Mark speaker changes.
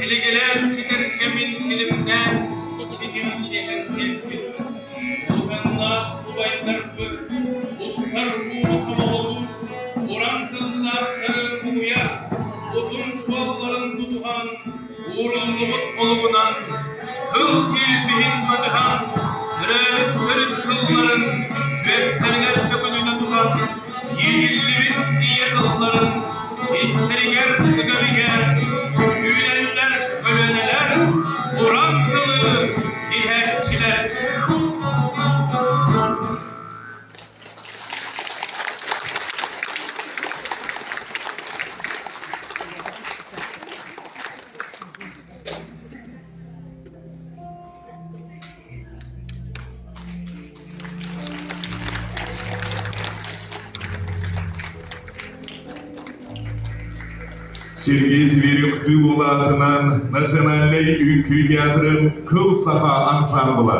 Speaker 1: Siligeler silerkemin silimden, sidim şehir geldi. Uğanlar, ubaylardır, ustar uğru sabahı, orantıllarları uğuya, otun sualların tutuhan, uğurluğut oluğunan, tıl bildiğin kadıhan, kırıp kılların, gösterler çökünüde tutan, yedillivit diye kılların, isteriger tıgariger, güleller, köleneler, orantılı diherçiler.
Speaker 2: Сергей Зверев тыл улатынан национальный үңкүй театрын кыл саха ансамблы.